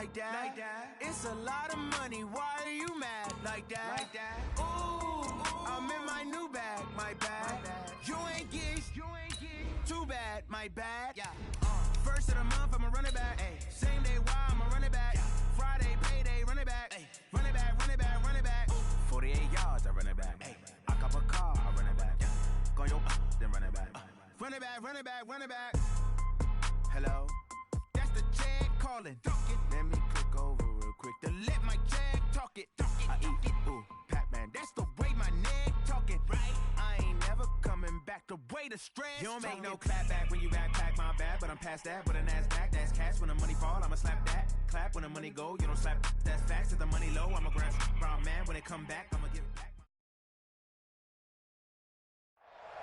like that. It's a lot of money, why are you mad like that? Ooh, I'm in my new bag, my bad. You ain't geek, too bad, my bad. First of the month, I'ma run it back. Same day, why I'ma run it back. Friday, payday, run it back. Run it back, run it back, run it back. 48 yards, I run it back. I cop a car, I run it back. Go yo, then run it back. Run it back, run it back, run it back. Hello, that's the check calling. Let me click over real quick to let my check talk it. I eat it, ooh, Pac-Man, that's the way my neck talking. Right, I ain't never coming back the way the stress. You don't make no clap back when you backpack my bad, but I'm past that. But a NASDAQ, that's cash. When the money fall, I'ma slap that. Clap when the money go, you don't slap. That's facts. If the money low, I'ma grab brown man. When it come back, I'ma give it back.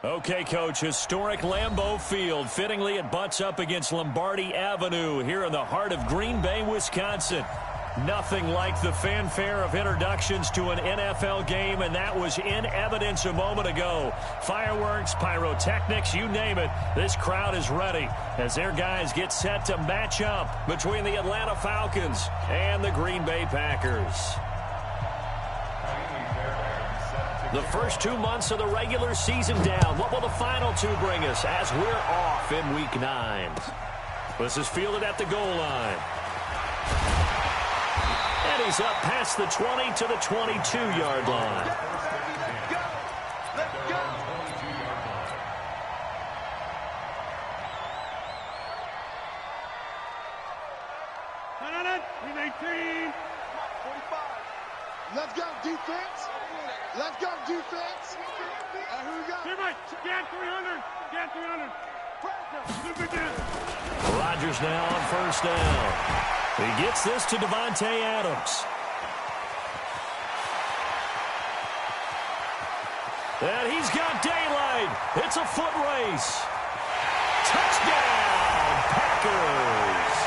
Okay, Coach, historic Lambeau Field. Fittingly, it butts up against Lombardi Avenue here in the heart of Green Bay, Wisconsin. Nothing like the fanfare of introductions to an NFL game, and that was in evidence a moment ago. Fireworks, pyrotechnics, you name it. This crowd is ready as their guys get set to match up between the Atlanta Falcons and the Green Bay Packers. The first 2 months of the regular season down. What will the final two bring us as we're off in Week 9? This is fielded at the goal line. And he's up past the 20 to the 22-yard line. Let's go, defense. Let's go, defense. Who we got? Get 300. Get 300. Rodgers now on first down. He gets this to Davante Adams. And he's got daylight. It's a foot race. Touchdown, Packers.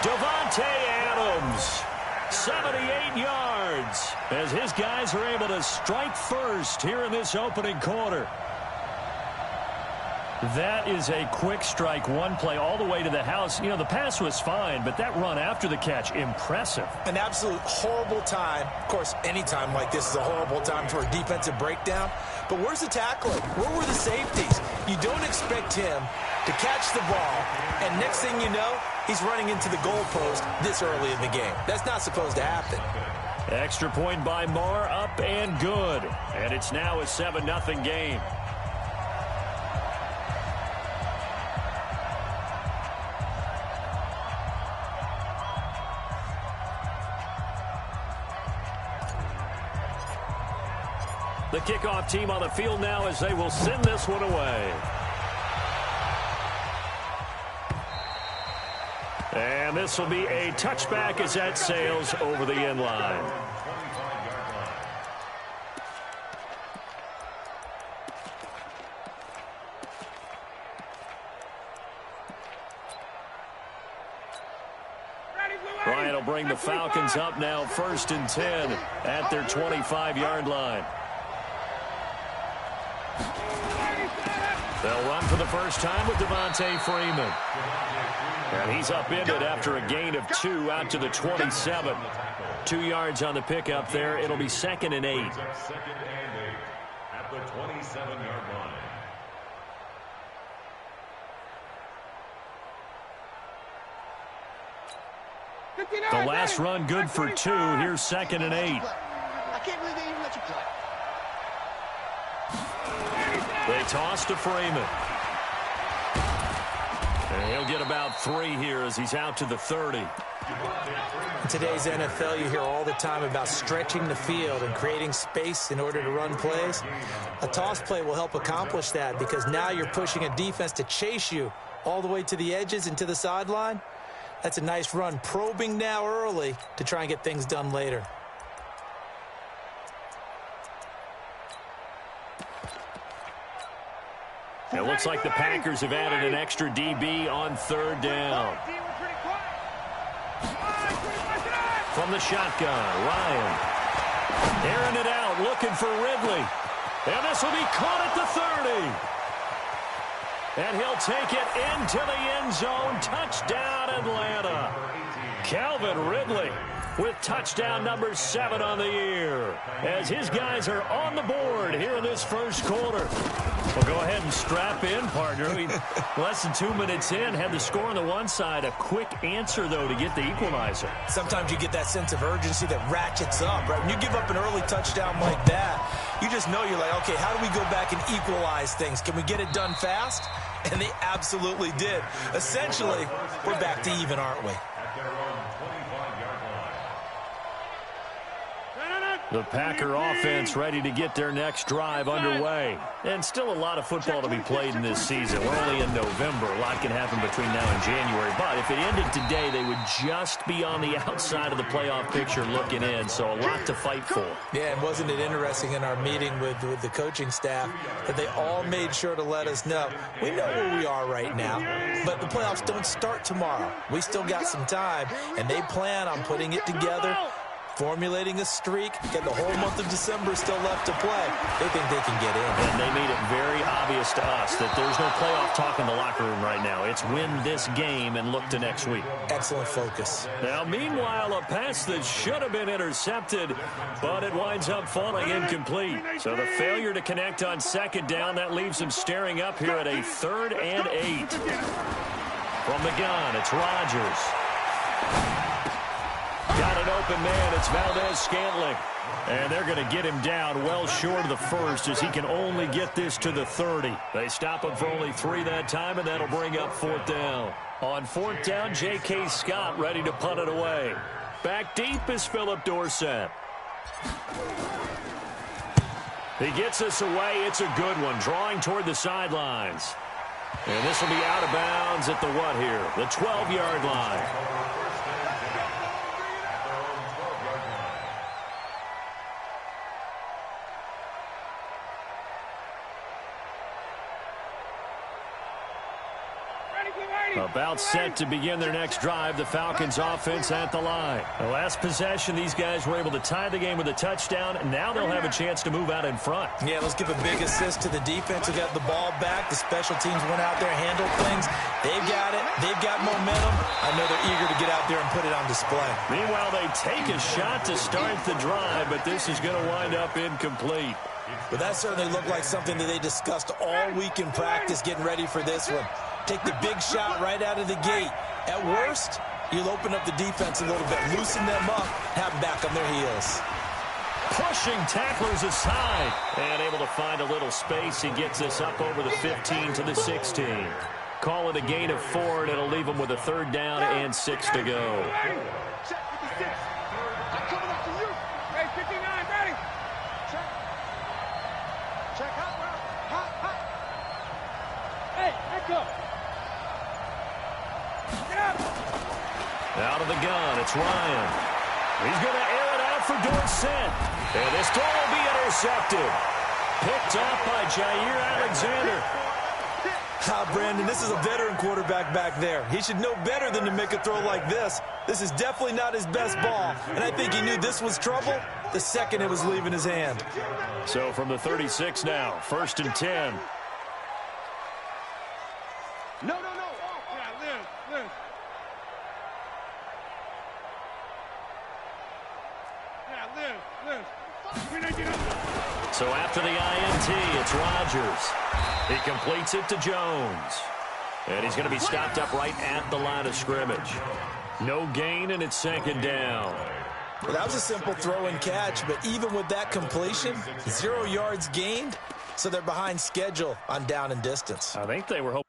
Davante Adams. 78 yards as his guys are able to strike first here in this opening quarter. That is a quick strike, one play all the way to the house. You know, the pass was fine, but that run after the catch, impressive. An absolute horrible time. Of course, any time like this is a horrible time for a defensive breakdown. But where's the tackling? Where were the safeties? You don't expect him to catch the ball, and next thing you know, he's running into the goalpost this early in the game. That's not supposed to happen. Extra point by Marr, up and good. And it's now a 7-0 game. The kickoff team on the field now as they will send this one away. And this will be a touchback as that sails over the end line. Bryant will bring the Falcons up now 1st and 10 at their 25-yard line. They'll run for the first time with Devontae Freeman. And he's upended after a gain of 2 out to the 27. 2 yards on the pickup there. It'll be 2nd and 8. At the 27-yard line. The last run good for 2. Here's 2nd and 8. I can't believe they even let you play. They toss to Freeman. And he'll get about 3 here as he's out to the 30. In today's NFL, you hear all the time about stretching the field and creating space in order to run plays. A toss play will help accomplish that because now you're pushing a defense to chase you all the way to the edges and to the sideline. That's a nice run, probing now early to try and get things done later. It looks like the Packers have added an extra DB on 3rd down. From the shotgun, Ryan. Airing it out, looking for Ridley. And this will be caught at the 30. And he'll take it into the end zone. Touchdown, Atlanta. Calvin Ridley with touchdown number 7 on the year, as his guys are on the board here in this first quarter. Well, go ahead and strap in, partner. Less than 2 minutes in, had the score on the one side. A quick answer, though, to get the equalizer. Sometimes you get that sense of urgency that ratchets up, right? When you give up an early touchdown like that, you just know you're like, okay, how do we go back and equalize things? Can we get it done fast? And they absolutely did. Essentially, we're back to even, aren't we? The Packer offense ready to get their next drive underway. And still a lot of football to be played in this season. We're only in November. A lot can happen between now and January. But if it ended today, they would just be on the outside of the playoff picture looking in. So a lot to fight for. Yeah, and wasn't it interesting in our meeting with the coaching staff that they all made sure to let us know, we know where we are right now, but the playoffs don't start tomorrow. We still got some time, and they plan on putting it together, formulating a streak, get the whole month of December still left to play. They think they can get in. And they made it very obvious to us that there's no playoff talk in the locker room right now. It's win this game and look to next week. Excellent focus. Now, meanwhile, a pass that should have been intercepted, but it winds up falling incomplete. So the failure to connect on second down, that leaves them staring up here at a 3rd and 8. From the gun, it's Rodgers. Got an open man. It's Valdez-Scantling. And they're going to get him down well short of the first as he can only get this to the 30. They stop him for only 3 that time, and that'll bring up 4th down. On 4th down, J.K. Scott ready to punt it away. Back deep is Philip Dorsett. He gets us away. It's a good one, drawing toward the sidelines. And this will be out of bounds at the what here? The 12-yard line. About set to begin their next drive, the Falcons offense at the line. The last possession, these guys were able to tie the game with a touchdown, and now they'll have a chance to move out in front. Yeah, let's give a big assist to the defense who got the ball back. The special teams went out there, handled things. They've got it. They've got momentum. I know they're eager to get out there and put it on display. Meanwhile, they take a shot to start the drive, but this is going to wind up incomplete. But that certainly looked like something that they discussed all week in practice, getting ready for this one. Take the big shot right out of the gate. At worst, you'll open up the defense a little bit, loosen them up, have them back on their heels. Pushing tacklers aside and able to find a little space. He gets us up over the 15 to the 16. Call it a gain of 4, and it'll leave them with a 3rd down and 6 to go. Out of the gun, it's Ryan. He's going to air it out for Dorsett. And this throw will be intercepted. Picked off by Jair Alexander. Brandon, this is a veteran quarterback back there. He should know better than to make a throw like this. This is definitely not his best ball. And I think he knew this was trouble the second it was leaving his hand. So from the 36 now, 1st and 10. No. Yeah, Liz. Yeah, Liz. So after the INT, it's Rodgers. He completes it to Jones. And he's going to be stopped up right at the line of scrimmage. No gain, and it's 2nd down. Well, that was a simple throw and catch, but even with that completion, 0 yards gained, so they're behind schedule on down and distance. I think they were hoping.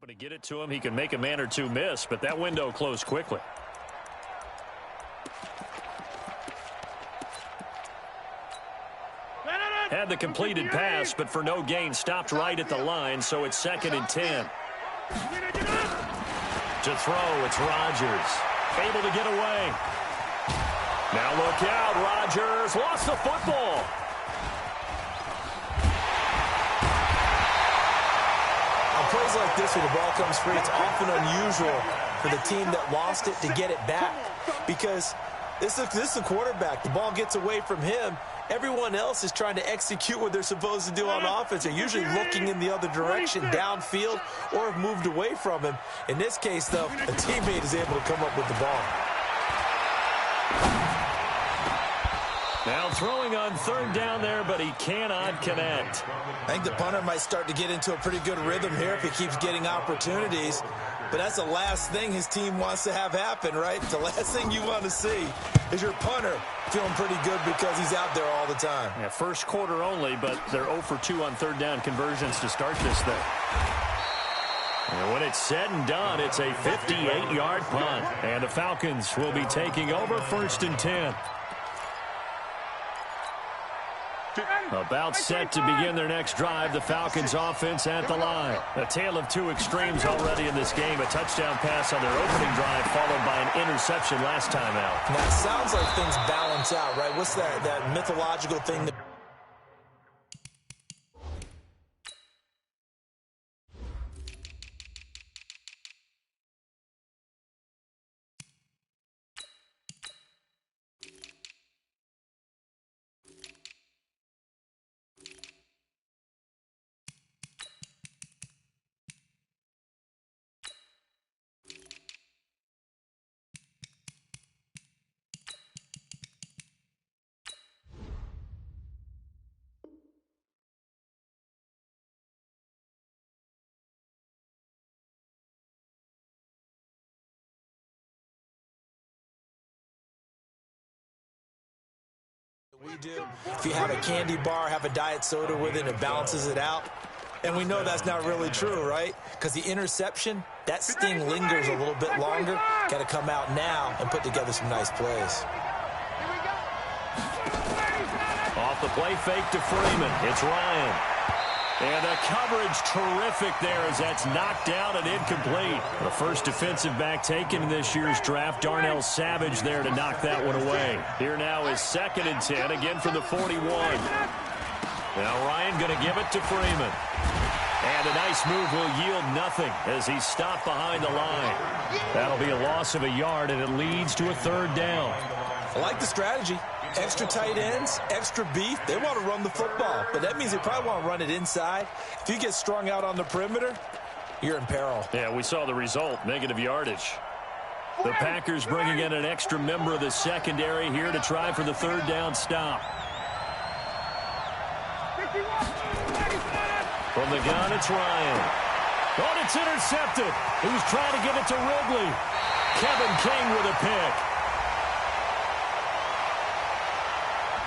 To get it to him, he can make a man or two miss, but that window closed quickly. Had the completed pass, but for no gain, stopped right at the line, so it's 2nd and 10. To throw, it's Rodgers. Able to get away. Now look out, Rodgers lost the football. On plays like this where the ball comes free, it's often unusual for the team that lost it to get it back, because this is a quarterback. The ball gets away from him. Everyone else is trying to execute what they're supposed to do on offense. They're usually looking in the other direction, downfield, or have moved away from him. In this case, though, a teammate is able to come up with the ball. Now throwing on third down there, but he cannot connect. I think the punter might start to get into a pretty good rhythm here if he keeps getting opportunities. But that's the last thing his team wants to have happen, right? The last thing you want to see is your punter feeling pretty good because he's out there all the time. Yeah, first quarter only, but they're 0 for 2 on third down conversions to start this thing. And when it's said and done, it's a 58-yard punt. And the Falcons will be taking over 1st and 10. About set to begin their next drive, the Falcons offense at the line. A tale of two extremes already in this game. A touchdown pass on their opening drive followed by an interception last time out. Now, it sounds like things balance out, right? What's that mythological thing that... we do. If you have a candy bar, have a diet soda with it, it balances it out. And we know that's not really true, right? Because the interception, that sting lingers a little bit longer. Got to come out now and put together some nice plays. Off the play fake to Freeman. It's Ryan. And the coverage terrific there as that's knocked down and incomplete. The first defensive back taken in this year's draft, Darnell Savage there to knock that one away. Here now is 2nd and 10, again from the 41. Now Ryan going to give it to Freeman. And a nice move will yield nothing as he's stopped behind the line. That'll be a loss of a yard, and it leads to a 3rd down. I like the strategy. Extra tight ends, extra beef. They want to run the football, but that means they probably want to run it inside. If you get strung out on the perimeter, you're in peril. Yeah, we saw the result, negative yardage. The Packers bringing in an extra member of the secondary here to try for the 3rd down stop. From the gun, it's Ryan. Oh, and it's intercepted. He was trying to get it to Ridley. Kevin King with a pick.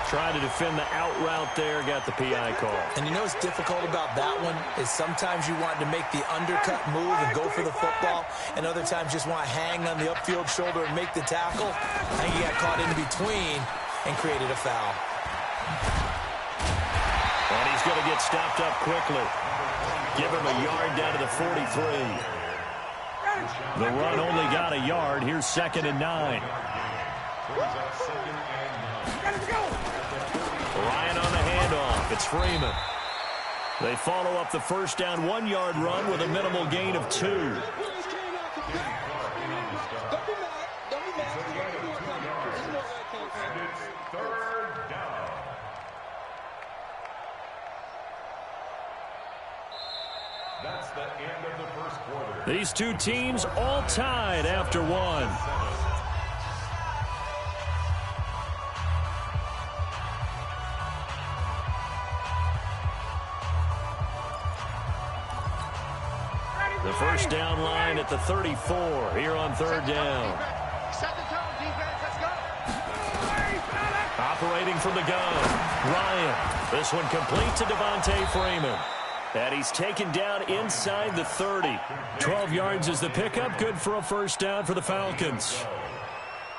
Trying to defend the out route there, got the PI call. And you know what's difficult about that one is sometimes you want to make the undercut move and go for the football, and other times just want to hang on the upfield shoulder and make the tackle. I think he got caught in between and created a foul. And he's going to get stopped up quickly. Give him a yard down to the 43. The run only got a yard. Here's 2nd and 9. Ryan on the handoff. It's Freeman. They follow up the 1st down 1-yard run with a minimal gain of 2. That's the end of the first quarter. These two teams all tied after 1. The 1st down line at the 34 here on 3rd down. Set the tone, defense. Let's go. Operating from the gun, Ryan. This one complete to Devontae Freeman. And he's taken down inside the 30. 12 yards is the pickup. Good for a 1st down for the Falcons.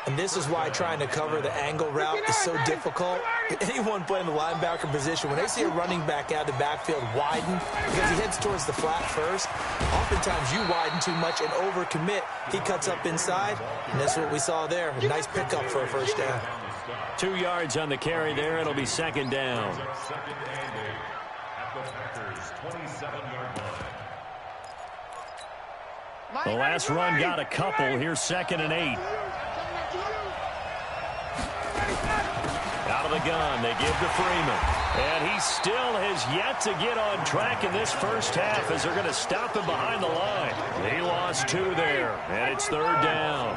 And this is why trying to cover the angle route is so difficult. Anyone playing the linebacker position, when they see a running back out of the backfield widen because he heads towards the flat first, oftentimes you widen too much and overcommit. He cuts up inside, and that's what we saw there. A nice pickup for a 1st down. 2 yards on the carry there. It'll be second down. Second and 8 at the Packers' 27-yard line. The last run got a couple. Here's second and 8. Out of the gun, they give to Freeman. And he still has yet to get on track in this first half as they're going to stop him behind the line. He lost 2 there, and it's third down.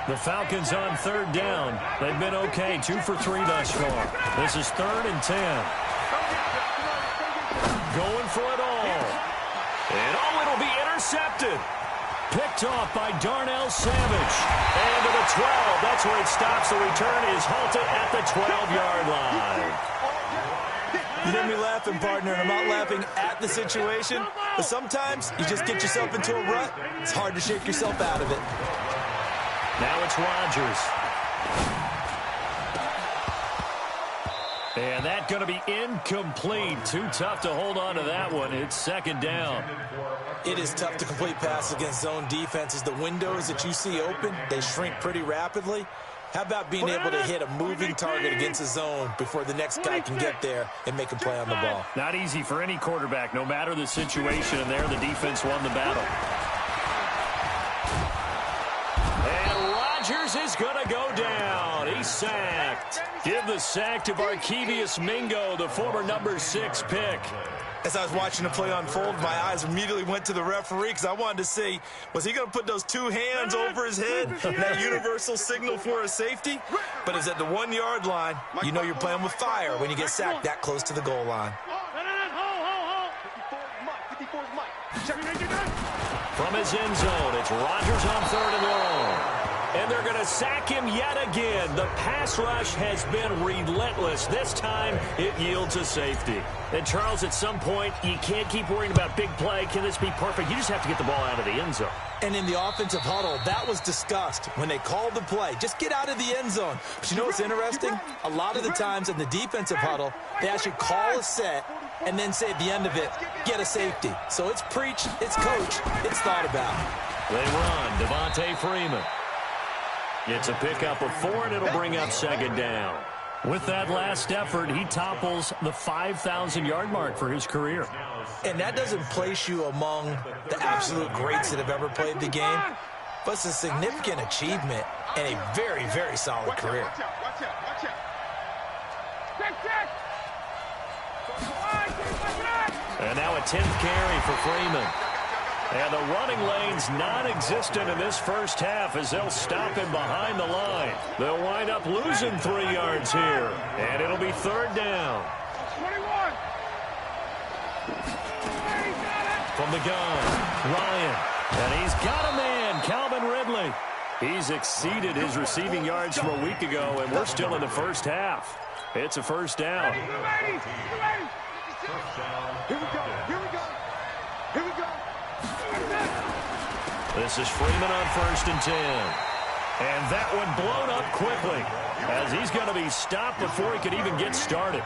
The Falcons on third down. They've been okay, 2 for 3 thus far. This is third and 10. Going for it all. And it'll be intercepted. Picked off by Darnell Savage. And to the 12. That's where it stops. The return is halted at the 12-yard line. You hear me laughing, partner, and I'm not laughing at the situation, but sometimes you just get yourself into a rut. It's hard to shake yourself out of it. Now it's Rodgers. And that's going to be incomplete. Too tough to hold on to that one. It's second down. It is tough to complete passes against zone defenses. The windows that you see open, they shrink pretty rapidly. How about being able to hit a moving target against a zone before the next guy can get there and make a play on the ball? Not easy for any quarterback, no matter the situation. And there, the defense won the battle. And Rodgers is going to go down. He's sacked. Give the sack to Barkevious Mingo, the former number 6 pick. As I was watching the play unfold, my eyes immediately went to the referee because I wanted to see, was he going to put those 2 hands over his head, that universal signal for a safety? But it's at the 1-yard line. You know you're playing with fire when you get sacked that close to the goal line. From his end zone, it's Rodgers on third and long. And they're going to sack him yet again. The pass rush has been relentless. This time, it yields a safety. And, Charles, at some point, you can't keep worrying about big play. Can this be perfect? You just have to get the ball out of the end zone. And in the offensive huddle, that was discussed when they called the play. Just get out of the end zone. But you know what's interesting? A lot of the times in the defensive huddle, they actually call a set and then say at the end of it, get a safety. So it's preached, it's coached, it's thought about. They run. Devontae Freeman. It's a pickup of 4, and it'll bring up second down. With that last effort, he topples the 5,000-yard mark for his career. And that doesn't place you among the absolute greats that have ever played the game, but it's a significant achievement and a very, very solid career. And now a 10th carry for Freeman. And the running lane's non-existent in this first half as they'll stop him behind the line. They'll wind up losing 3 yards here. And it'll be third down. 21. From the gun, Ryan. And he's got a man, Calvin Ridley. He's exceeded his receiving yards from a week ago, and we're still in the first half. It's a first down. Here we go. Here we go. Here we go. This is Freeman on first and 10. And that one blown up quickly as he's going to be stopped before he could even get started.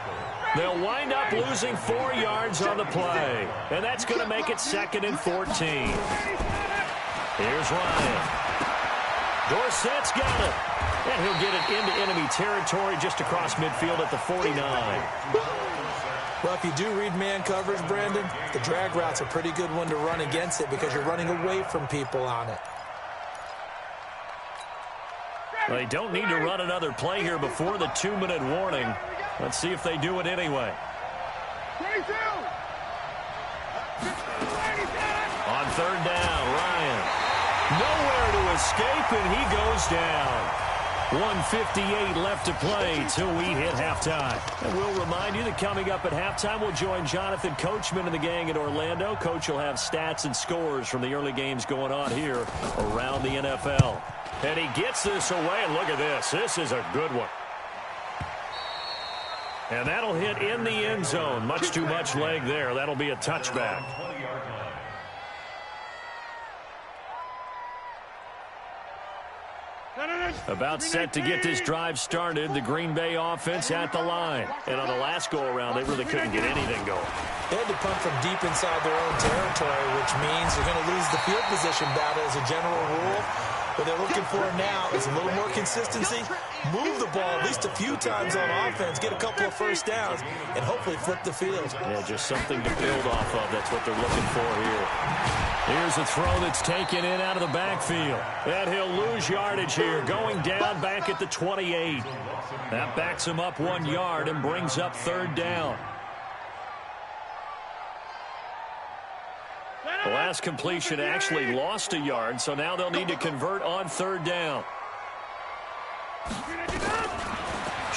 They'll wind up losing 4 yards on the play. And that's going to make it second and 14. Here's Ryan. Dorsett's got it. And he'll get it into enemy territory just across midfield at the 49. Well, if you do read man coverage, Brandon, the drag route's a pretty good one to run against it because you're running away from people on it. They don't need to run another play here before the 2-minute warning. Let's see if they do it anyway. 22. On third down, Ryan. Nowhere to escape, and he goes down. 1:58 left to play till we hit halftime. And we'll remind you that coming up at halftime, we'll join Jonathan Coachman and the gang in Orlando. Coach will have stats and scores from the early games going on here around the NFL. And he gets this away, and look at this. This is a good one. And that'll hit in the end zone. Much too much leg there. That'll be a touchback. About set to get this drive started. The Green Bay offense at the line. And on the last go-around, they really couldn't get anything going. They had to punt from deep inside their own territory, which means you're going to lose the field position battle as a general rule. What they're looking for now is a little more consistency, move the ball at least a few times on offense, get a couple of first downs, and hopefully flip the field. Yeah, just something to build off of. That's what they're looking for here. Here's a throw that's taken in out of the backfield. And he'll lose yardage here, going down back at the 28. That backs him up 1 yard and brings up third down. The last completion actually lost a yard, so now they'll need to convert on third down.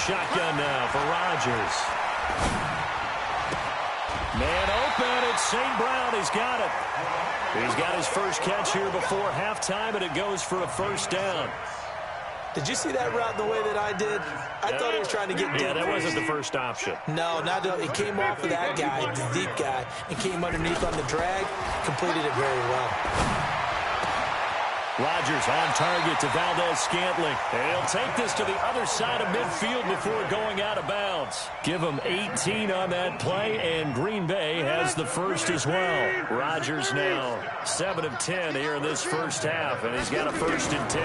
Shotgun now for Rodgers. Man open, it's St. Brown. He's got it. He's got his first catch here before halftime, and it goes for a first down. Did you see that route the way that I did? I thought he was trying to get deep. Yeah, that wasn't the first option. No, it came off of that guy, the deep guy, and came underneath on the drag, completed it very well. Rodgers on target to Valdez-Scantling. He'll take this to the other side of midfield before going out of bounds. Give him 18 on that play, and Green Bay has the first as well. Rodgers now 7 of 10 here in this first half, and he's got a 1st and 10.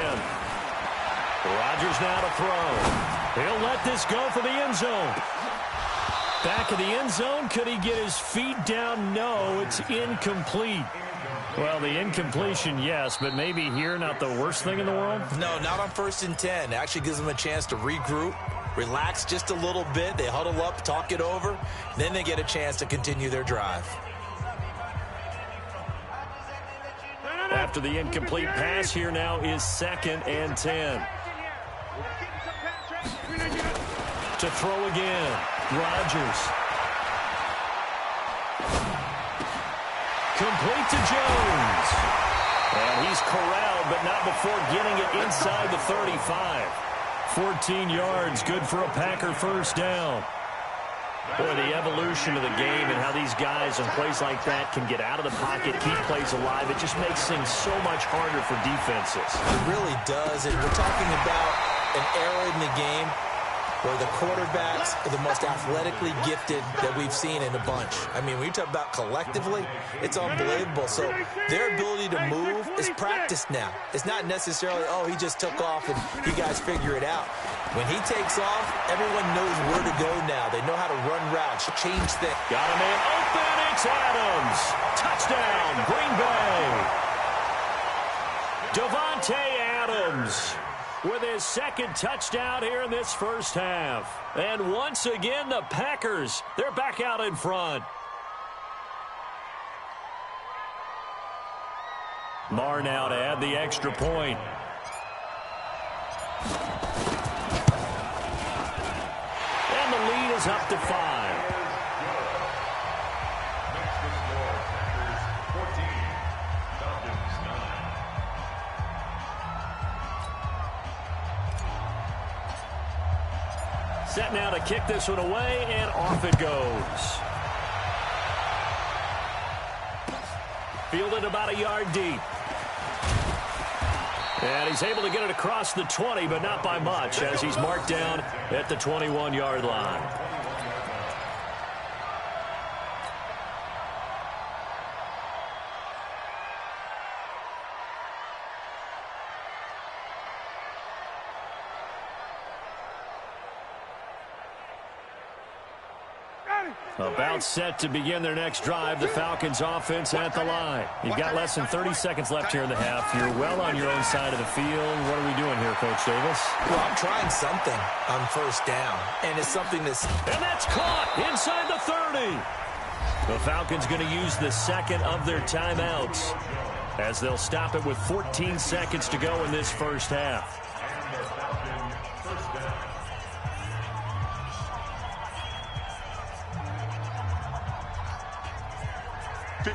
Rodgers now to throw. He'll let this go for the end zone. Back of the end zone. Could he get his feet down? No, it's incomplete. Well, the incompletion, yes, but maybe here not the worst thing in the world? No, not on 1st and 10. It actually gives them a chance to regroup, relax just a little bit. They huddle up, talk it over. Then they get a chance to continue their drive. After the incomplete pass, here now is 2nd and 10. To throw again, Rodgers. Complete to Jones. And he's corralled, but not before getting it inside the 35. 14 yards, good for a Packer first down. Boy, the evolution of the game and how these guys in plays like that can get out of the pocket, keep plays alive, it just makes things so much harder for defenses. It really does, and we're talking about an era in the game where the quarterbacks are the most athletically gifted that we've seen in a bunch. I mean, when you talk about collectively, it's unbelievable. So their ability to move is practiced now. It's not necessarily, oh, he just took off and you guys figure it out. When he takes off, everyone knows where to go now. They know how to run routes, change things. Got a man open. It's Adams. Touchdown, Green Bay. Davante Adams with his 2nd touchdown here in this first half. And once again, the Packers, they're back out in front. Marr now to add the extra point. And the lead is up to 5. Set now to kick this one away, and off it goes. Fielded about a yard deep. And he's able to get it across the 20, but not by much, as he's marked down at the 21-yard line. About set to begin their next drive. The Falcons offense at the line. You've got less than 30 seconds left here in the half. You're well on your own side of the field. What are we doing here, Coach Davis? Well, I'm trying something on 1st down, and it's something that's... And that's caught inside the 30. The Falcons going to use the 2nd of their timeouts as they'll stop it with 14 seconds to go in this first half.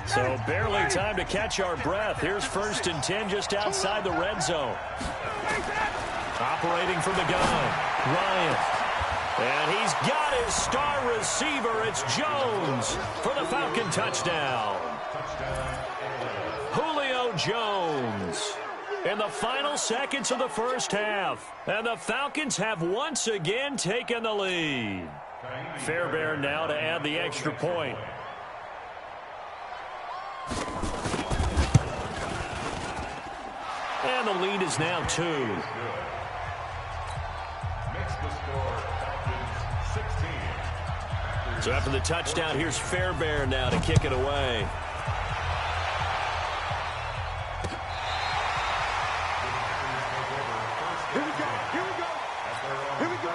So barely time to catch our breath. Here's 1st and 10 just outside the red zone. Operating from the gun, Ryan. And he's got his star receiver. It's Jones for the Falcon touchdown. Julio Jones in the final seconds of the first half. And the Falcons have once again taken the lead. Fairbairn now to add the extra point. And the lead is now 2. Makes the score Falcons 16. So after the touchdown, here's Fairbairn now to kick it away. Here we go. Here we go. Here we go.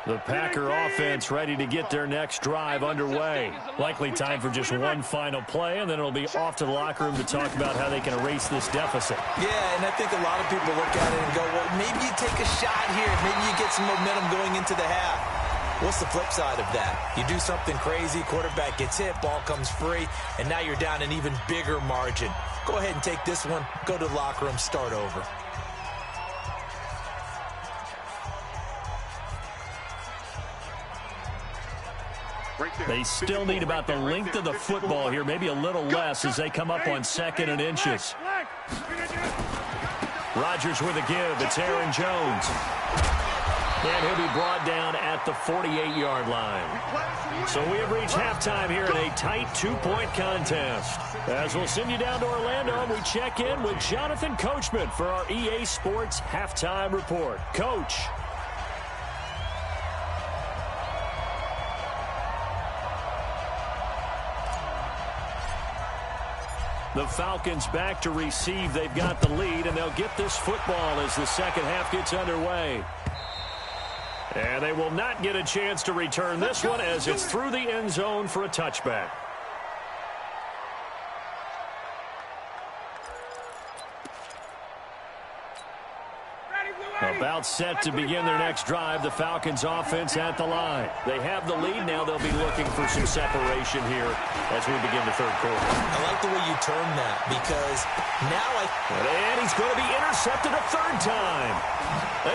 The Packer offense ready to get their next drive underway. Likely time for just one final play, and then it'll be off to the locker room to talk about how they can erase this deficit. Yeah, and I think a lot of people look at it and go, well, maybe you take a shot here. Maybe you get some momentum going into the half. What's the flip side of that? You do something crazy, quarterback gets hit, ball comes free, and now you're down an even bigger margin. Go ahead and take this one, go to the locker room, start over. They still need about the length of the football here, maybe a little less as they come up on 2nd and inches. Rodgers with a give. It's Aaron Jones. And he'll be brought down at the 48-yard line. So we have reached halftime here in a tight 2-point contest. As we'll send you down to Orlando, and we check in with Jonathan Coachman for our EA Sports Halftime Report. Coach. The Falcons back to receive. They've got the lead, and they'll get this football as the second half gets underway. And they will not get a chance to return this one as it's through the end zone for a touchback. About set to begin their next drive. The Falcons offense at the line. They have the lead. Now they'll be looking for some separation here as we begin the third quarter. I like the way you term that because now And he's going to be intercepted a third time.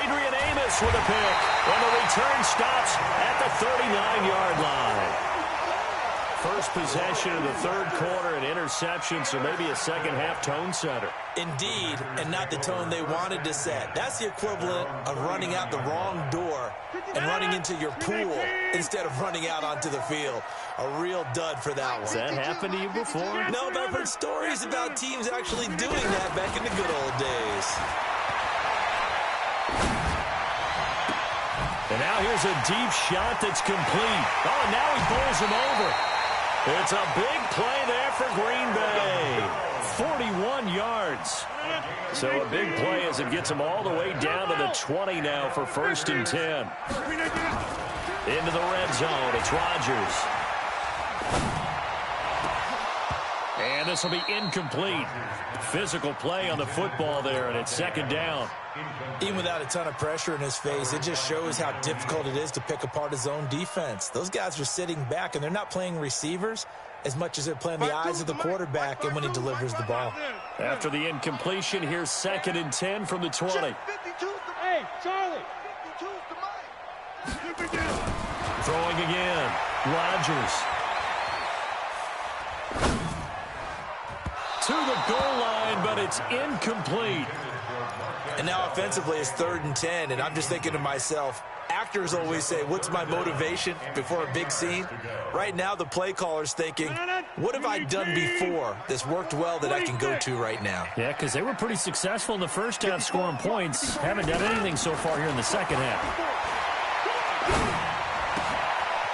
Adrian Amos with a pick. And the return stops at the 39-yard line. First possession of the third quarter, an interception, so maybe a second-half tone setter. Indeed, and not the tone they wanted to set. That's the equivalent of running out the wrong door and running into your pool instead of running out onto the field. A real dud for that one. Has that happened to you before? No, but I've heard stories about teams actually doing that back in the good old days. And now here's a deep shot that's complete. Oh, and now he pulls him over. It's a big play there for Green Bay. 41 yards. So a big play as it gets him all the way down to the 20 now for 1st and 10. Into the red zone. It's Rodgers. And this will be incomplete. Physical play on the football there, and it's 2nd down. Even without a ton of pressure in his face, it just shows how difficult it is to pick apart his own defense. Those guys are sitting back, and they're not playing receivers as much as they're playing the eyes of the quarterback and when he delivers the ball. After the incompletion, here's 2nd and 10 from the 20. Hey, Charlie. Throwing again. Rodgers. To the goal line, but it's incomplete. And now offensively it's 3rd and 10, and I'm just thinking to myself, actors always say, what's my motivation before a big scene? Right now the play caller's thinking, what have I done before that's worked well that I can go to right now? Yeah, because they were pretty successful in the first half scoring points. Haven't done anything so far here in the second half.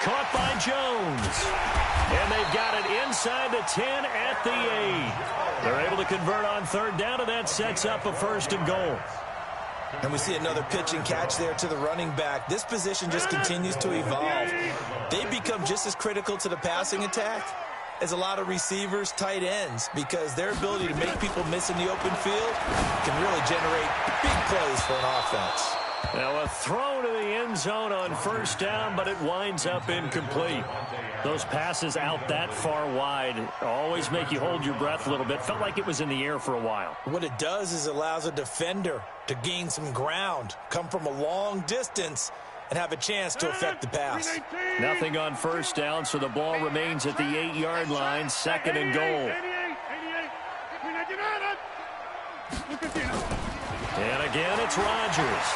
Caught by Jones. And they've got it inside the 10 at the 8. They're able to convert on 3rd down, and that sets up a 1st and goal. And we see another pitch and catch there to the running back. This position just continues to evolve. They become just as critical to the passing attack as a lot of receivers, tight ends, because their ability to make people miss in the open field can really generate big plays for an offense. Now a throw to the end zone on 1st down, but it winds up incomplete. Those passes out that far wide always make you hold your breath a little bit. Felt like it was in the air for a while. What it does is allows a defender to gain some ground, come from a long distance, and have a chance to affect the pass. Nothing on 1st down, so the ball remains at the 8-yard line, 2nd and goal. And again, it's Rodgers.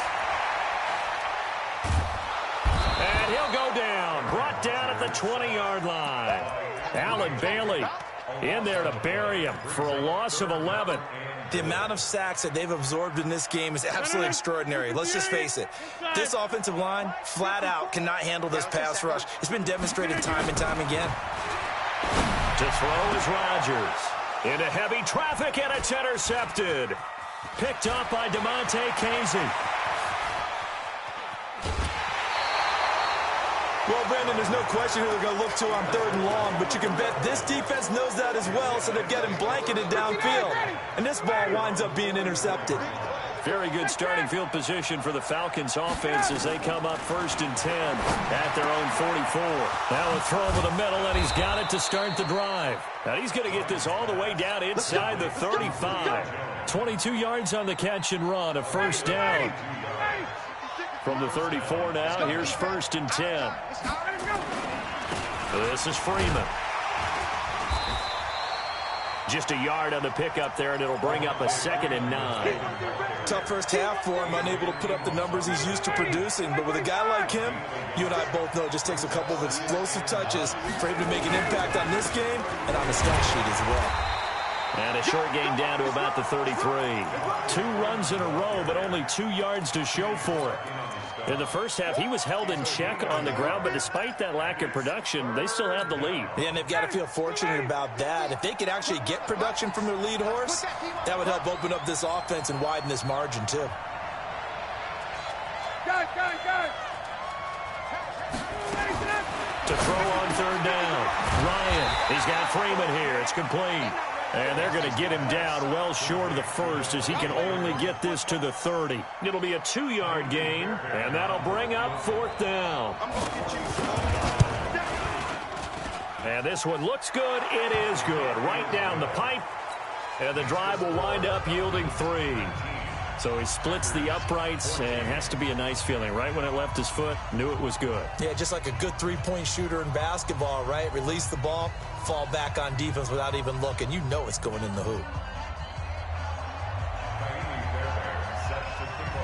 And he'll go down. Brought down at the 20-yard line. Allen Bailey in there to bury him for a loss of 11. The amount of sacks that they've absorbed in this game is absolutely extraordinary. Let's just face it. This offensive line, flat out, cannot handle this pass rush. It's been demonstrated time and time again. To throw is Rodgers. Into heavy traffic, and it's intercepted. Picked up by DeMonte Casey. Well, Brandon, there's no question who they're going to look to on 3rd and long, but you can bet this defense knows that as well, so they're getting blanketed downfield. And this ball winds up being intercepted. Very good starting field position for the Falcons offense as they come up 1st and 10 at their own 44. Now a throw over the middle, and he's got it to start the drive. Now he's going to get this all the way down inside the 35. 22 yards on the catch and run, a 1st down. From the 34 now, here's 1st and 10. This is Freeman. Just a yard on the pickup there, and it'll bring up a 2nd and 9. Tough first half for him, unable to put up the numbers he's used to producing. But with a guy like him, you and I both know it just takes a couple of explosive touches for him to make an impact on this game and on the stat sheet as well. And a short gain down to about the 33. 2 runs in a row, but only 2 yards to show for it. In the first half, he was held in check on the ground, but despite that lack of production, they still have the lead. Yeah, and they've got to feel fortunate about that. If they could actually get production from their lead horse, that would help open up this offense and widen this margin, too. To throw on 3rd down. Ryan, he's got Freeman here. It's complete. And they're going to get him down well short of the 1st as he can only get this to the 30. It'll be a 2-yard gain, and that'll bring up 4th down. And this one looks good. It is good. Right down the pipe. And the drive will wind up yielding 3. So he splits the uprights, and has to be a nice feeling. Right when it left his foot, knew it was good. Yeah, just like a good 3-point shooter in basketball, right? Release the ball, fall back on defense without even looking. You know it's going in the hoop.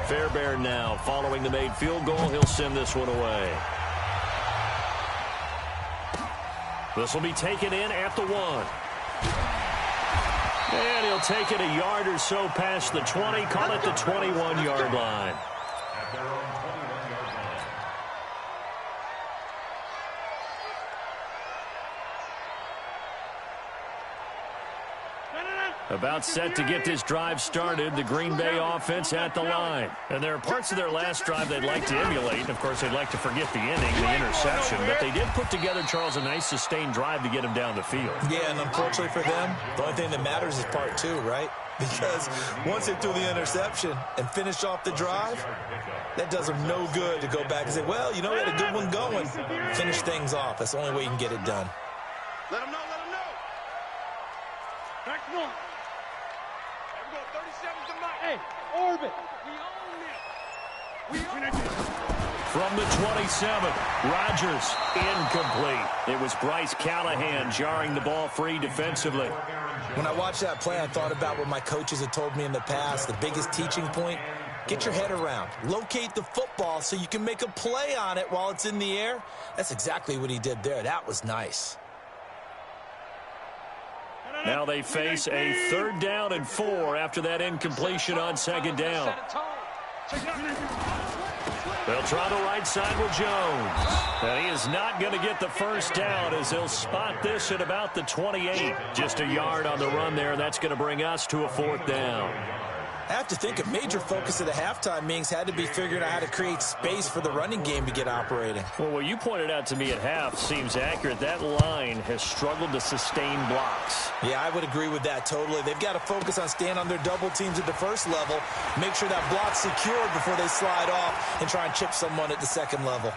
Fairbairn now following the made field goal. He'll send this one away. This will be taken in at the 1. And he'll take it a yard or so past the 20, call it the 21-yard line. About set to get this drive started, the Green Bay offense at the line. And there are parts of their last drive they'd like to emulate. Of course, they'd like to forget the inning, the interception. But they did put together, Charles, a nice sustained drive to get him down the field. Yeah, and unfortunately for them, the only thing that matters is part 2, right? Because once they threw the interception and finished off the drive, that does them no good to go back and say, well, you know, we had a good one going. Finish things off. That's the only way you can get it done. Let them know, let them know. Back one. There we go, 37's the mic. Hey, orbit. We own it. From the 27, Rodgers incomplete. It was Bryce Callahan jarring the ball free defensively. When I watched that play, I thought about what my coaches had told me in the past. The biggest teaching point, get your head around. Locate the football so you can make a play on it while it's in the air. That's exactly what he did there. That was nice. Now they face a 3rd down and 4 after that incompletion on 2nd down. They'll try the right side with Jones. And he is not going to get the 1st down as they'll spot this at about the 28. Just a yard on the run there. That's going to bring us to a 4th down. I have to think a major focus of the halftime meetings had to be figuring out how to create space for the running game to get operating. Well, what you pointed out to me at half seems accurate. That line has struggled to sustain blocks. Yeah, I would agree with that totally. They've got to focus on staying on their double teams at the 1st level, make sure that block's secured before they slide off and try and chip someone at the 2nd level.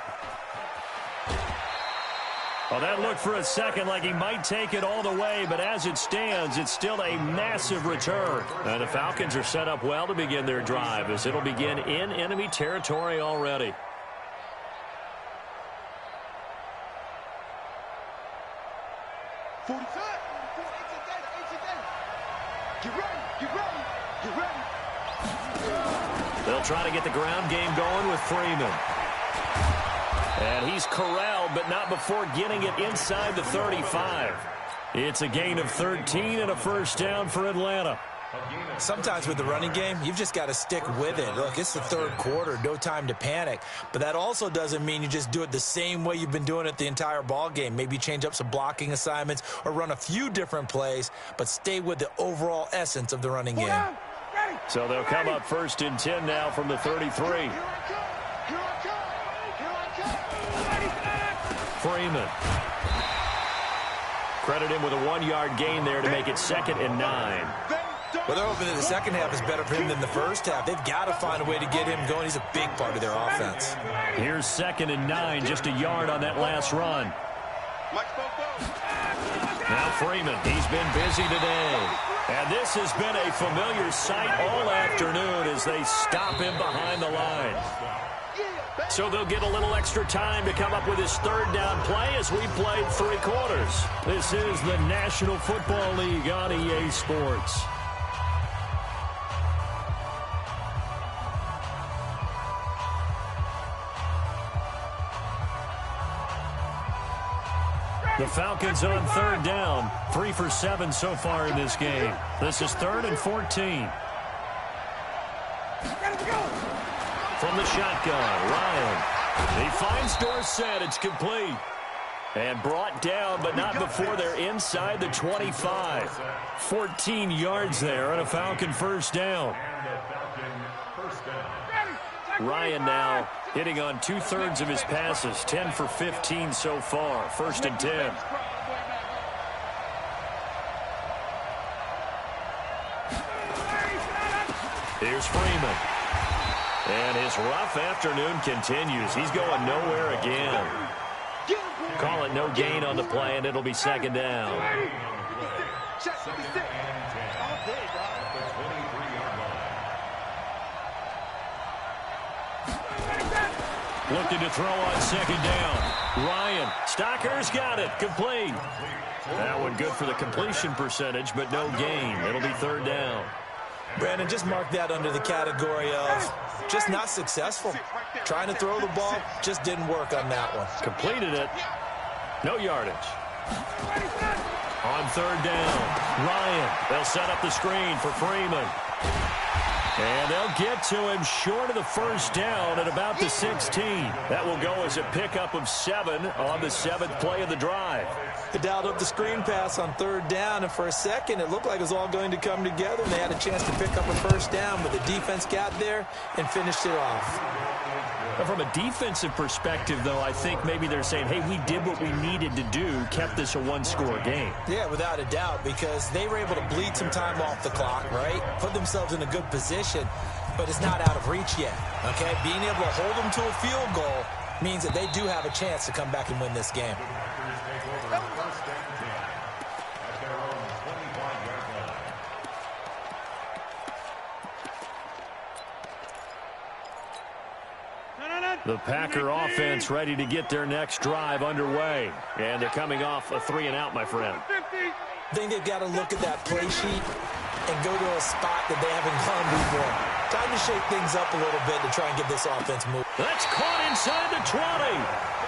Well, that looked for a second like he might take it all the way, but as it stands, it's still a massive return. And the Falcons are set up well to begin their drive as it'll begin in enemy territory already. Get ready, get ready, get ready. They'll try to get the ground game going with Freeman. And he's corralled, but not before getting it inside the 35. It's a gain of 13 and a first down for Atlanta. Sometimes with the running game, you've just got to stick with it. Look, it's the third quarter, no time to panic. But that also doesn't mean you just do it the same way you've been doing it the entire ball game. Maybe change up some blocking assignments or run a few different plays, but stay with the overall essence of the running game. So they'll come up first and 10 now from the 33. Freeman. Credit him with a 1-yard gain there to make it 2nd and 9. Well, they're hoping that the second half is better for him than the first half. They've got to find a way to get him going. He's a big part of their offense. Here's 2nd and 9, just a yard on that last run. Now Freeman, he's been busy today. And this has been a familiar sight all afternoon as they stop him behind the line. So they'll get a little extra time to come up with his third down play as we played 3 quarters. This is the National Football League on EA Sports. The Falcons on third down, 3 for 7 so far in this game. This is 3rd and 14. From the shotgun, Ryan. He finds Dorsett. It's complete. And brought down, but not before they're inside the 25. 14 yards there on a Falcon first down. Ryan now hitting on 2/3 of his passes, 10 for 15 so far. 1st and 10. Here's Freeman. And his rough afternoon continues. He's going nowhere again. Call it no gain on the play, and it'll be 2nd down. Looking to throw on 2nd down. Ryan, Stocker's got it, complete. That one good for the completion percentage, but no gain. It'll be 3rd down. Brandon, just mark that under the category of just not successful. Trying to throw the ball, just didn't work on that one. Completed it. No yardage. On 3rd down, Ryan. They'll set up the screen for Freeman. And they'll get to him short of the first down at about the 16. That will go as a pickup of 7 on the 7th play of the drive. They dialed up the screen pass on 3rd down, and for a second it looked like it was all going to come together, and they had a chance to pick up a first down, but the defense got there and finished it off. From a defensive perspective, though, I think maybe they're saying, hey, we did what we needed to do, kept this a 1-score game. Yeah, without a doubt, because they were able to bleed some time off the clock, right? Put themselves in a good position, but it's not out of reach yet, okay? Being able to hold them to a field goal means that they do have a chance to come back and win this game. The Packer offense ready to get their next drive underway. And they're coming off a 3-and-out, my friend. I think they've got to look at that play sheet and go to a spot that they haven't gone before. Time to shake things up a little bit to try and get this offense moving. That's caught inside the 20.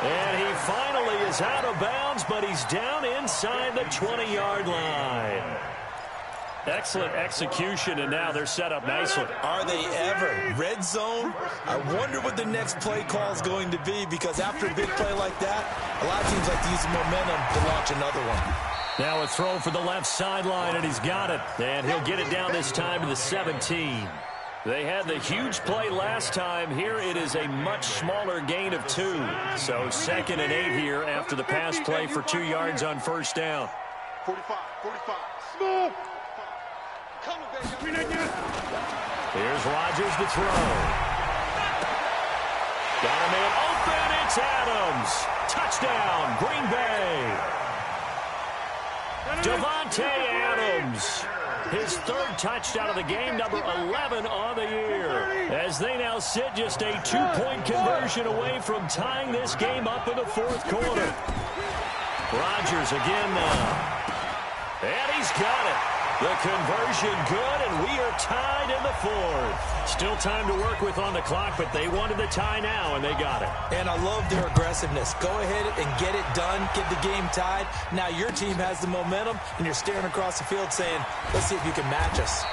And he finally is out of bounds, but he's down inside the 20-yard line. Excellent execution, and now they're set up nicely. Are they ever? Red zone? I wonder what the next play call is going to be, because after a big play like that, a lot of teams like to use the momentum to launch another one. Now a throw for the left sideline, and he's got it. And he'll get it down this time to the 17. They had the huge play last time. Here it is a much smaller gain of 2. So 2nd and 8 here after the pass play for 2 yards on first down. 45, 45. Small. Here's Rodgers to throw. Got a man open. It's Adams. Touchdown, Green Bay. Devontae Adams. His 3rd touchdown of the game, number 11 on the year. As they now sit just a 2-point conversion away from tying this game up in the 4th quarter. Rodgers again now. And he's got it. The conversion good, and we are tied in the fourth. Still time to work with on the clock, but they wanted the tie now, and they got it. And I love their aggressiveness. Go ahead and get it done, get the game tied. Now your team has the momentum, and you're staring across the field saying, let's see if you can match us.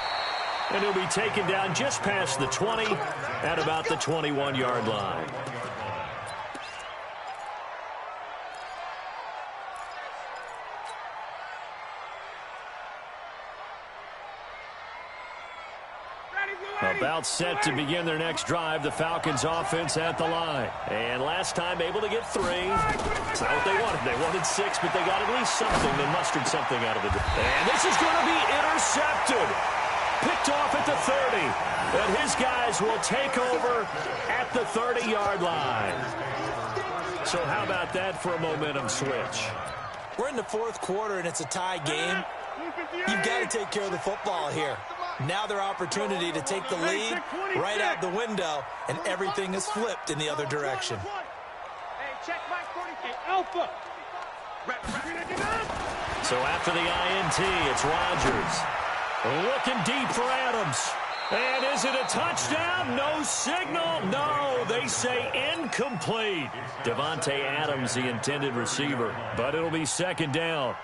And he'll be taken down just past the 20 at about the 21-yard line. About set to begin their next drive, the Falcons offense at the line. And last time able to get 3. It's not what they wanted. They wanted 6, but they got at least something. They mustered something out of it. And this is going to be intercepted. Picked off at the 30. And his guys will take over at the 30-yard line. So how about that for a momentum switch? We're in the fourth quarter, and it's a tie game. You've got to take care of the football here. Now their opportunity to take the lead right out the window, and everything is flipped in the other direction. So after the INT, it's Rodgers. Looking deep for Adams. And is it a touchdown? No signal. No, they say incomplete. Davante Adams, the intended receiver. But it'll be second down.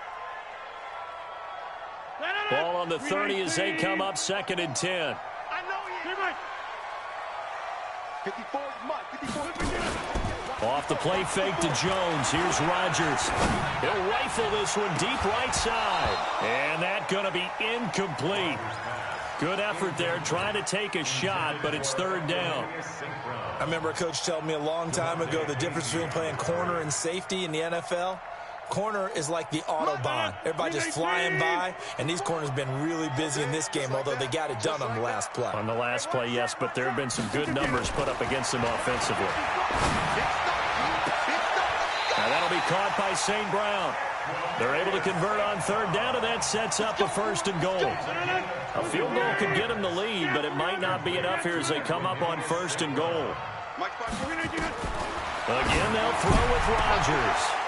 Ball on the 30 as they come up, 2nd and 10. Off the play fake to Jones. Here's Rodgers. He'll rifle this one deep right side. And that's going to be incomplete. Good effort there, trying to take a shot, but it's 3rd down. I remember a coach telling me a long time ago the difference between playing corner and safety in the NFL. Corner is like the Autobahn. Everybody just flying by, and these corners have been really busy in this game, although they got it done on the last play. On the last play, yes, but there have been some good numbers put up against them offensively. Now that'll be caught by St. Brown. They're able to convert on 3rd down, and that sets up a 1st and goal. A field goal could get them the lead, but it might not be enough here as they come up on 1st and goal. Again, they'll throw with Rodgers.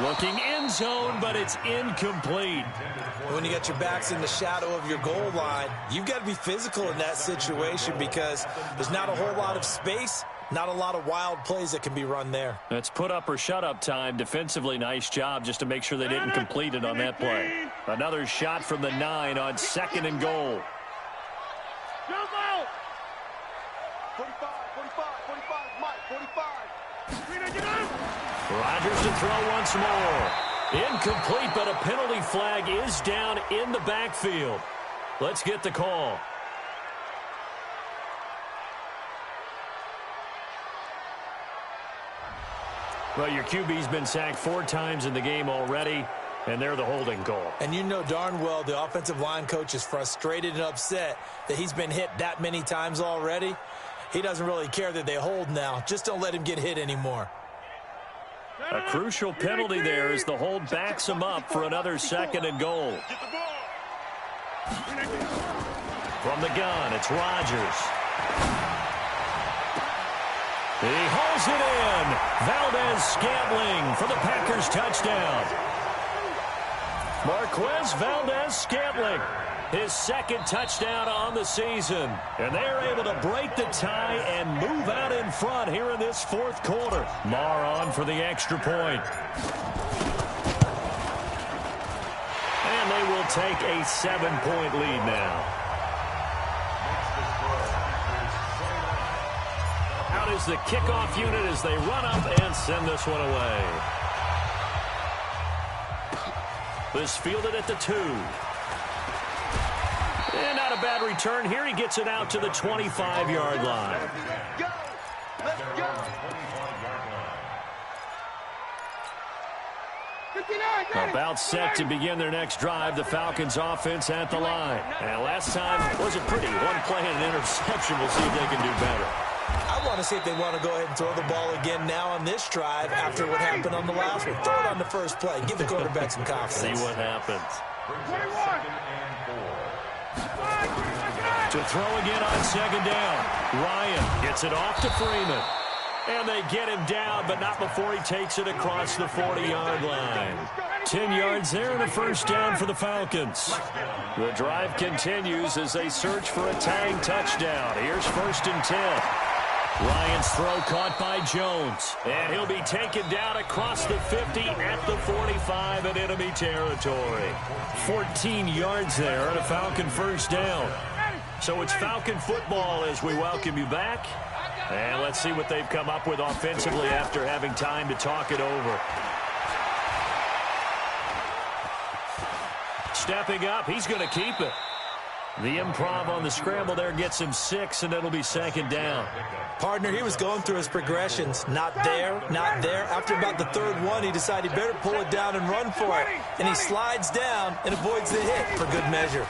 Looking end zone, but it's incomplete. When you got your backs in the shadow of your goal line, you've got to be physical in that situation because there's not a whole lot of space, not a lot of wild plays that can be run there. It's put up or shut up time. Defensively, nice job just to make sure they didn't complete it on that play. Another shot from the 9 on 2nd and goal. 45, Mike, 45. Rodgers to throw once more. Incomplete, but a penalty flag is down in the backfield. Let's get the call. Well, your QB's been sacked 4 times in the game already, and they're the holding call. And you know darn well the offensive line coach is frustrated and upset that he's been hit that many times already. He doesn't really care that they hold now. Just don't let him get hit anymore. A crucial penalty there as the hold backs him up for another 2nd and goal. From the gun, it's Rodgers. He hauls it in. Valdez-Scantling for the Packers touchdown. Marquez Valdez-Scantling, his 2nd touchdown on the season. And they're able to break the tie and move out in front here in this 4th quarter. Marr on for the extra point. And they will take a 7-point lead now. Out is the kickoff unit as they run up and send this one away. This fielded at the 2. And not a bad return here. He gets it out to the 25-yard line. Let's go. About set to begin their next drive, the Falcons offense at the line. And last time wasn't pretty. One play and an interception. We'll see if they can do better. I want to see if they want to go ahead and throw the ball again now on this drive after what happened on the last one. Throw it on the first play. Give the quarterback some confidence. See what happens. To throw again on 2nd down. Ryan gets it off to Freeman. And they get him down, but not before he takes it across the 40-yard line. 10 yards there and a first down for the Falcons. The drive continues as they search for a tying touchdown. Here's 1st and 10. Ryan's throw caught by Jones. And he'll be taken down across the 50 at the 45 in enemy territory. 14 yards there and a Falcon first down. So it's Falcon football as we welcome you back. And let's see what they've come up with offensively after having time to talk it over. Stepping up, he's going to keep it. The improv on the scramble there gets him 6, and it'll be 2nd down. Partner, he was going through his progressions. Not there, not there. After about the 3rd one, he decided he better pull it down and run for it. And he slides down and avoids the hit for good measure.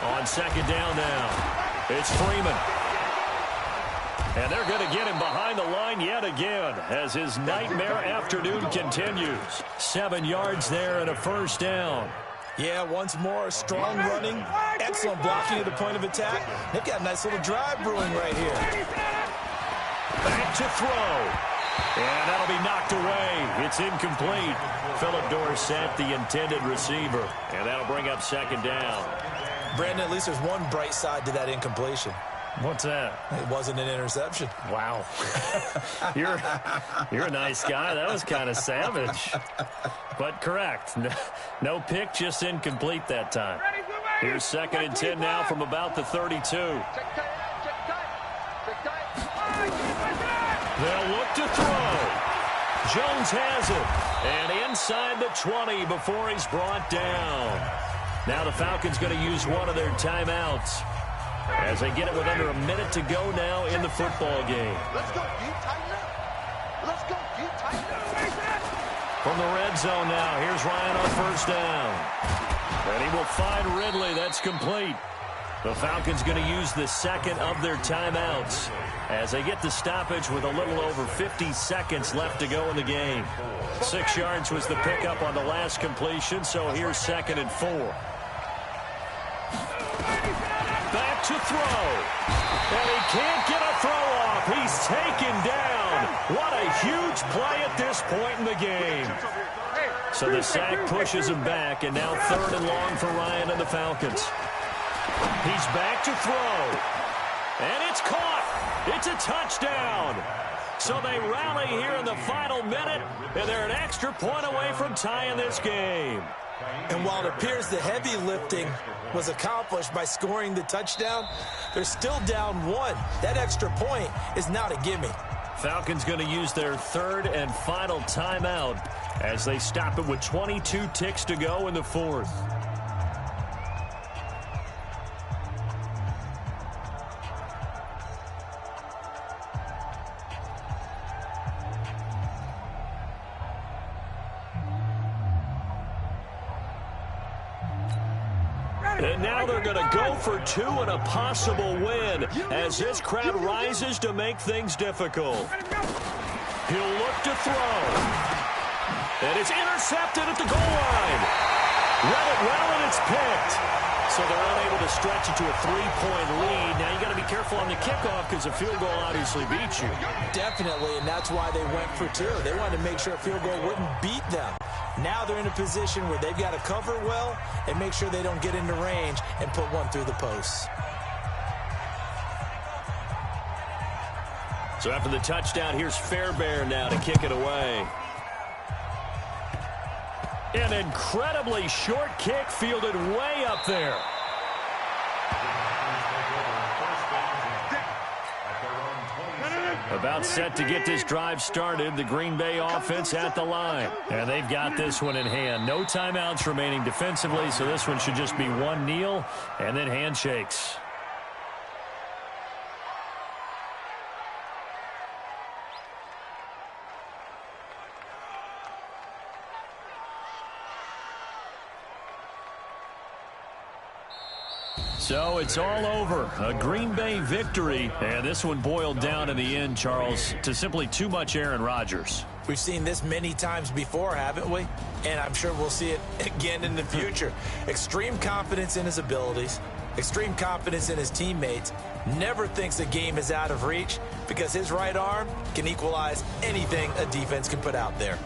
On 2nd down now, it's Freeman. And they're going to get him behind the line yet again as his nightmare afternoon continues. 7 yards there and a first down. Yeah, once more, strong running, excellent blocking at the point of attack. They've got a nice little drive brewing right here. Back to throw. And that'll be knocked away. It's incomplete. Philip Dorsett, the intended receiver. And that'll bring up 2nd down. Brandon, at least there's one bright side to that incompletion. What's that? It wasn't an interception. Wow. You're a nice guy. That was kind of savage. But correct. No pick, just incomplete that time. Here's 2nd and 10 now from about the 32. They'll look to throw. Jones has it. And inside the 20 before he's brought down. Now the Falcons going to use one of their timeouts as they get it with under a minute to go now in the football game. Let's go, you tighten up. Let's go, you tighten up. From the red zone now, here's Ryan on 1st down. And he will find Ridley. That's complete. The Falcons going to use the 2nd of their timeouts as they get the stoppage with a little over 50 seconds left to go in the game. 6 yards was the pickup on the last completion, so here's 2nd and 4. Back to throw. And he can't get a throw off. He's taken down. What a huge play at this point in the game. So the sack pushes him back, and now 3rd and long for Ryan and the Falcons. He's back to throw. And it's caught. It's a touchdown. So they rally here in the final minute, and they're an extra point away from tying this game. And while it appears the heavy lifting was accomplished by scoring the touchdown, they're still down 1. That extra point is not a gimme. Falcons going to use their 3rd and final timeout as they stop it with 22 ticks to go in the 4th. And now they're going to go for 2 and a possible win as this crowd rises to make things difficult. He'll look to throw. And it's intercepted at the goal line. Read it well, and it's picked. So they're unable to stretch it to a 3-point lead. Now you got to be careful on the kickoff because a field goal obviously beats you. Definitely, and that's why they went for 2. They wanted to make sure a field goal wouldn't beat them. Now they're in a position where they've got to cover well and make sure they don't get into range and put one through the posts. So after the touchdown, here's Fairbairn now to kick it away. An incredibly short kick fielded way up there. About set to get this drive started, the Green Bay offense at the line. And they've got this one in hand. No timeouts remaining defensively, so this one should just be one kneel and then handshakes. So it's all over. A Green Bay victory. And this one boiled down in the end, Charles, to simply too much Aaron Rodgers. We've seen this many times before, haven't we? And I'm sure we'll see it again in the future. Extreme confidence in his abilities, extreme confidence in his teammates, never thinks a game is out of reach because his right arm can equalize anything a defense can put out there.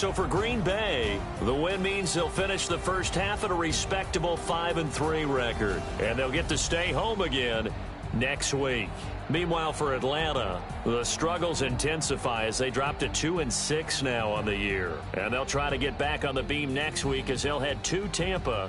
So for Green Bay, the win means they'll finish the first half at a respectable 5-3 record. And they'll get to stay home again next week. Meanwhile, for Atlanta, the struggles intensify as they drop to 2-6 now on the year. And they'll try to get back on the beam next week as they'll head to Tampa